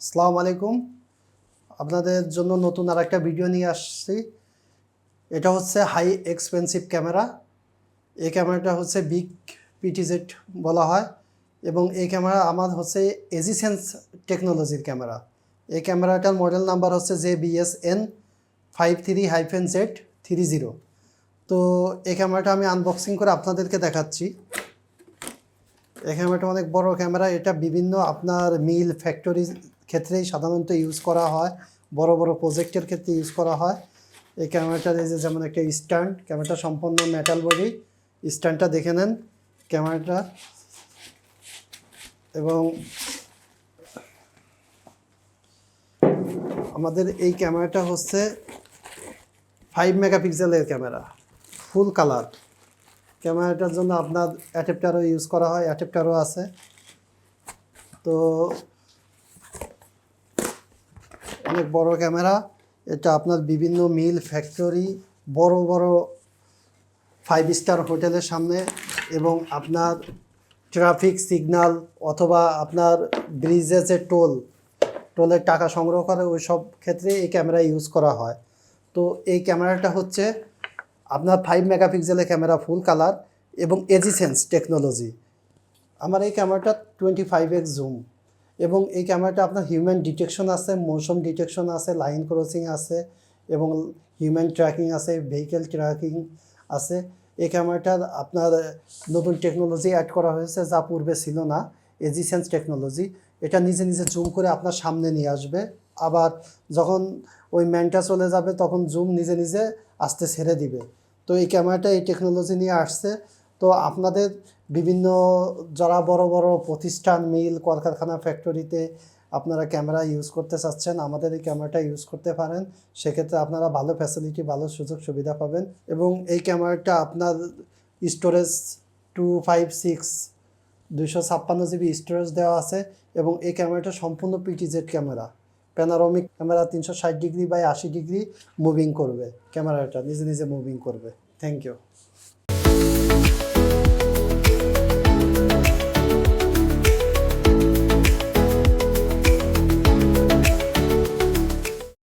আসসালামু আলাইকুম। আপনাদের জন্য নতুন আরেকটা ভিডিও নিয়ে আসছি। এটা হচ্ছে হাই এক্সপেন্সিভ ক্যামেরা। এই ক্যামেরাটা হচ্ছে বিগ পিটিজেড বলা হয় এবং এই ক্যামেরা আমার হচ্ছে এজিসেন্স টেকনোলজির ক্যামেরা। এই ক্যামেরাটার মডেল নাম্বার হচ্ছে JBSN 53-Z30। তো এই ক্যামেরাটা আমি আনবক্সিং করে আপনাদেরকে দেখাচ্ছি। এই ক্যামেরাটা অনেক বড় ক্যামেরা। এটা বিভিন্ন আপনার মিল ফ্যাক্টরির ক্ষেত্রেই সাধারণত ইউজ করা হয়, বড় বড় প্রজেক্টের ক্ষেত্রে ইউজ করা হয়। এই ক্যামেরাটার এই যে যেমন একটা স্ট্যান্ড, ক্যামেরাটা সম্পূর্ণ মেটাল বডি। স্ট্যান্ডটা দেখে নেন ক্যামেরাটা। এবং আমাদের এই ক্যামেরাটা হচ্ছে 5 মেগাপিক্সেলের ক্যামেরা, ফুল কালার। ক্যামেরাটার জন্য আপনার অ্যাডাপ্টারও ইউজ করা হয়, অ্যাডাপ্টারও আছে। তো অনেক বড় ক্যামেরা। এটা আপনার বিভিন্ন মিল ফ্যাক্টরি, বড় বড় 5 স্টার হোটেলের সামনে এবং আপনার ট্রাফিক সিগন্যাল অথবা আপনার ব্রিজে যে টোলের টাকা সংগ্রহ করে ওই সব ক্ষেত্রে এই ক্যামেরা ইউজ করা হয়। তো এই ক্যামেরাটা হচ্ছে আপনার 5 মেগাপিক্সেলের ক্যামেরা, ফুল কালার এবং এজিসেন্স টেকনোলজি। আমার এই ক্যামেরাটা 25x জুম এবং এই ক্যামেরাটা আপনার হিউম্যান ডিটেকশন আছে, মোশন ডিটেকশন আছে, লাইন ক্রসিং আছে এবং হিউম্যান ট্র্যাকিং আছে, ভেহিকেল ট্র্যাকিং আছে। এই ক্যামেরাটার আপনার নতুন টেকনোলজি অ্যাড করা হয়েছে যা পূর্বে ছিল না, এজিসেন্স টেকনোলজি। এটা নিজে নিজে জুম করে আপনার সামনে নিয়ে আসবে, আবার যখন ওই ম্যানটা চলে যাবে তখন জুম নিজে নিজে আস্তে ছেড়ে দিবে। তো এই ক্যামেরাটা এই টেকনোলজি নিয়ে আসছে। তো আপনাদের বিভিন্ন যারা বড় বড় প্রতিষ্ঠান, মিল, কলকারখানা, ফ্যাক্টরিতে আপনারা ক্যামেরা ইউজ করতে চাচ্ছেন, আমাদের এই ক্যামেরাটা ইউজ করতে পারেন। সেক্ষেত্রে আপনারা ভালো ফ্যাসিলিটি, ভালো সুযোগ সুবিধা পাবেন। এবং এই ক্যামেরাটা আপনার স্টোরেজ 256 256 GB স্টোরেজ দেওয়া আছে এবং এই ক্যামেরাটা সম্পূর্ণ PTZ camera, panoramic camera. 360 degree by 80 degree moving করবে, ক্যামেরাটা নিজে নিজে মুভিং করবে। Thank you.